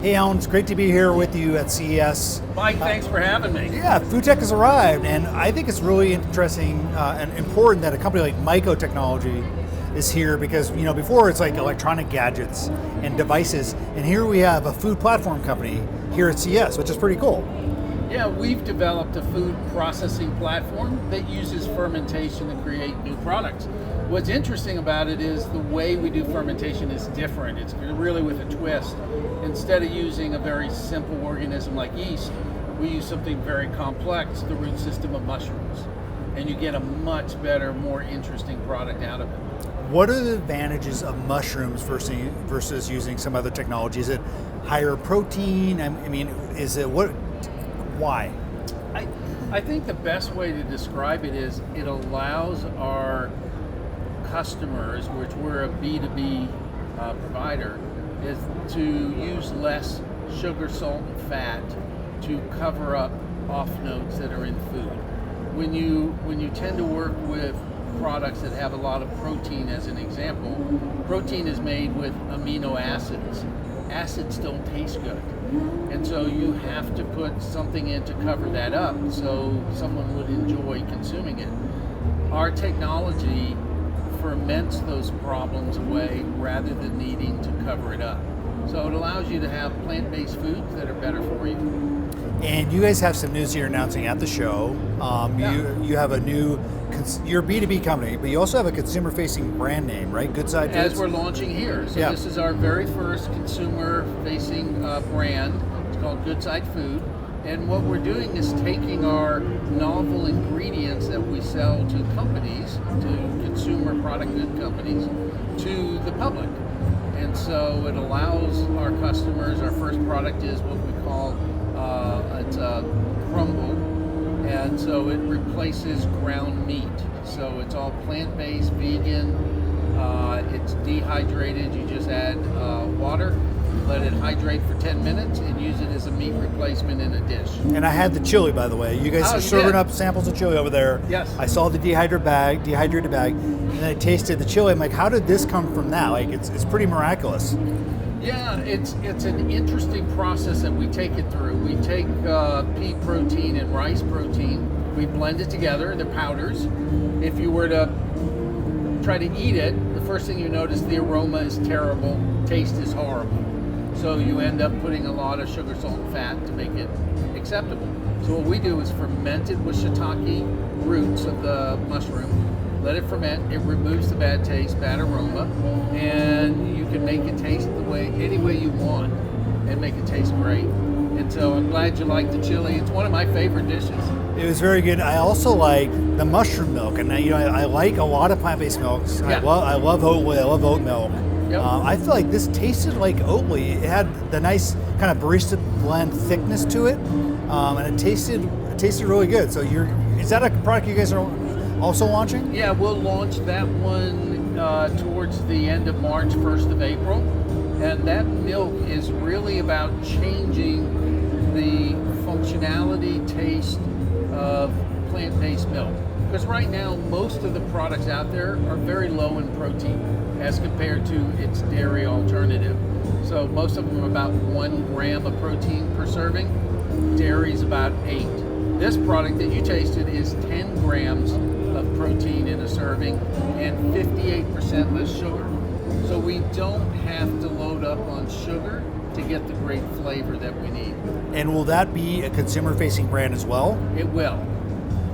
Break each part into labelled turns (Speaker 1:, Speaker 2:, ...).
Speaker 1: Hey Alan, it's great to be here with you at CES.
Speaker 2: Mike, thanks for having me.
Speaker 1: Yeah, food tech has arrived, and I think it's really interesting and important that a company like MycoTechnology is here because, before it's like electronic gadgets and devices, and here we have a food platform company here at CES, which is pretty cool.
Speaker 2: Yeah, we've developed a food processing platform that uses fermentation to create new products. What's interesting about it is the way we do fermentation is different. It's really with a twist. Instead of using a very simple organism like yeast, we use something very complex, the root system of mushrooms. And you get a much better, more interesting product out of it.
Speaker 1: What are the advantages of mushrooms versus using some other technology? Is it higher protein? Is it what? Why?
Speaker 2: I think the best way to describe it is it allows our customers, which we're a B2B provider, is to use less sugar, salt, and fat to cover up off notes that are in food. When you tend to work with products that have a lot of protein, as an example, protein is made with amino acids. Acids don't taste good. And so you have to put something in to cover that up so someone would enjoy consuming it. Our technology ferments those problems away rather than needing to cover it up. So it allows you to have plant-based foods that are better for you.
Speaker 1: And you guys have some news you're announcing at the show. You have a new, you're a B2B company, but you also have a consumer-facing brand name, right? Good Side Foods?
Speaker 2: As we're launching here. So This is our very first consumer-facing brand. It's called Good Side Food. And what we're doing is taking our novel ingredients that we sell to companies, to consumer product good companies, to the public. And so it allows our customers, our first product is what we call it's a crumble, and so it replaces ground meat. So it's all plant-based, vegan, it's dehydrated, you just add water, let it hydrate for 10 minutes, and use it as a meat replacement in a dish.
Speaker 1: And I had the chili, by the way. You guys are serving up samples of chili over there.
Speaker 2: Yes.
Speaker 1: I saw the dehydrated bag, and then I tasted the chili. I'm like, how did this come from that? Like, it's pretty miraculous.
Speaker 2: Yeah, it's an interesting process that we take it through. We take pea protein and rice protein, we blend it together, the powders. If you were to try to eat it, the first thing you notice, the aroma is terrible, taste is horrible. So you end up putting a lot of sugar, salt, and fat to make it acceptable. So what we do is ferment it with shiitake roots of the mushroom, let it ferment, it removes the bad taste, bad aroma, and you can make it taste any way you want and make it taste great. And so I'm glad you like the chili. It's one of my favorite dishes.
Speaker 1: It was very good. I also like the mushroom milk, and I like a lot of plant-based milks.
Speaker 2: Yeah.
Speaker 1: I love Oatly, I love oat milk.
Speaker 2: Yep.
Speaker 1: I feel like this tasted like Oatly. It had the nice kind of barista blend thickness to it, and it tasted really good. So is that a product you guys are also launching?
Speaker 2: Yeah, we'll launch that one towards the end of March, 1st of April. And that milk is really about changing the functionality, taste of plant-based milk. Because right now, most of the products out there are very low in protein as compared to its dairy alternative. So most of them are about 1 gram of protein per serving. Dairy's about 8. This product that you tasted is 10 grams of protein in a serving and 58% less sugar. So we don't have to load up on sugar to get the great flavor that we need.
Speaker 1: And will that be a consumer-facing brand as well?
Speaker 2: It will.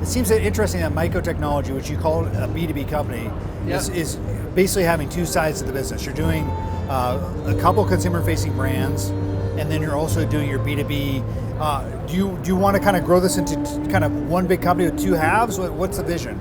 Speaker 1: It seems interesting that MycoTechnology, which you call a B2B company, is basically having two sides of the business. You're doing a couple consumer-facing brands, and then you're also doing your B2B. Do you want to kind of grow this into kind of one big company with two halves? What's the vision?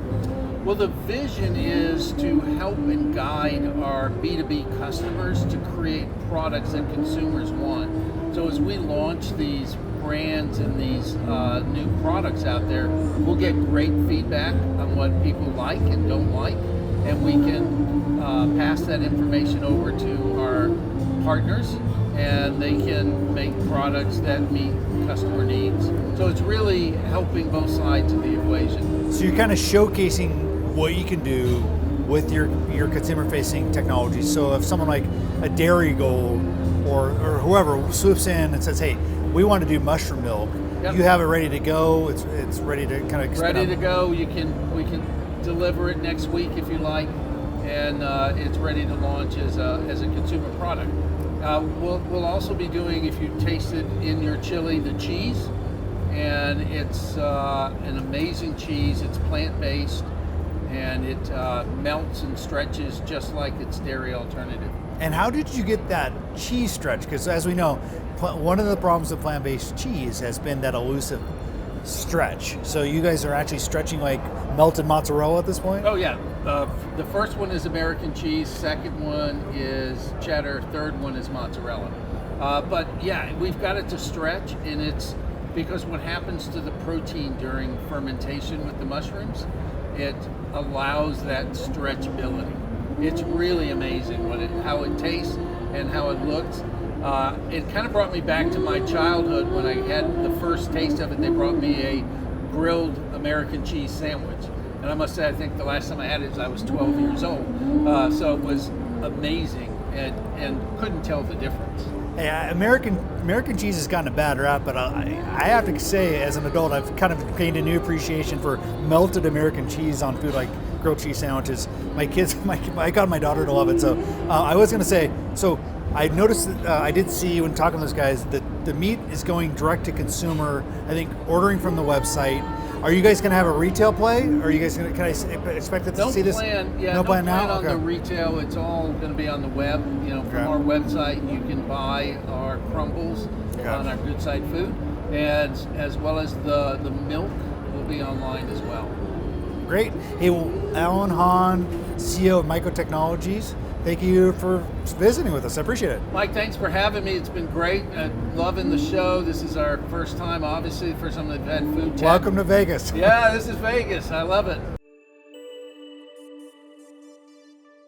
Speaker 2: Well, the vision is to help and guide our B2B customers to create products that consumers want. So as we launch these brands and these new products out there, we'll get great feedback on what people like and don't like, and we can pass that information over to our partners, and they can make products that meet customer needs. So it's really helping both sides of the equation.
Speaker 1: So you're kind of showcasing what you can do with your consumer-facing technology. So if someone like a Dairy Gold or whoever swoops in and says, hey, we want to do mushroom milk.
Speaker 2: Yep.
Speaker 1: You have it ready to go. It's ready to kind of
Speaker 2: ready to go. We can deliver it next week if you like, and it's ready to launch as a consumer product. We'll also be doing, if you tasted in your chili, the cheese, and it's an amazing cheese. It's plant-based, and it melts and stretches just like its dairy alternative.
Speaker 1: And how did you get that cheese stretch? Because as we know, one of the problems with plant-based cheese has been that elusive stretch. So you guys are actually stretching like melted mozzarella at this point?
Speaker 2: Oh yeah. The first one is American cheese, second one is cheddar, third one is mozzarella. But yeah, we've got it to stretch, and it's because what happens to the protein during fermentation with the mushrooms, it allows that stretchability. It's really amazing how it tastes and how it looks. It kind of brought me back to my childhood when I had the first taste of it. They brought me a grilled American cheese sandwich. And I must say, I think the last time I had it was I was 12 years old. So it was amazing and couldn't tell the difference.
Speaker 1: Hey, American cheese has gotten a bad rap, but I have to say, as an adult, I've kind of gained a new appreciation for melted American cheese on food like grilled cheese sandwiches. My kids, I got my daughter to love it. So I was going to say, so I noticed that I did see when talking to those guys that the meat is going direct to consumer. I think ordering from the website. Are you guys going to have a retail play? Or are you guys going to? Can I expect to see this?
Speaker 2: No plan now. On the retail. It's all going to be on the web. From our website, you can buy our crumbles on our Good Side Food, and as well as the milk will be online as well.
Speaker 1: Great. Hey, well, Alan Hahn, CEO of MycoTechnology's. Thank you for visiting with us. I appreciate it.
Speaker 2: Mike, thanks for having me. It's been great. Loving the show. This is our first time, obviously, for some that have had food tech.
Speaker 1: Welcome to Vegas.
Speaker 2: Yeah, this is Vegas. I love it.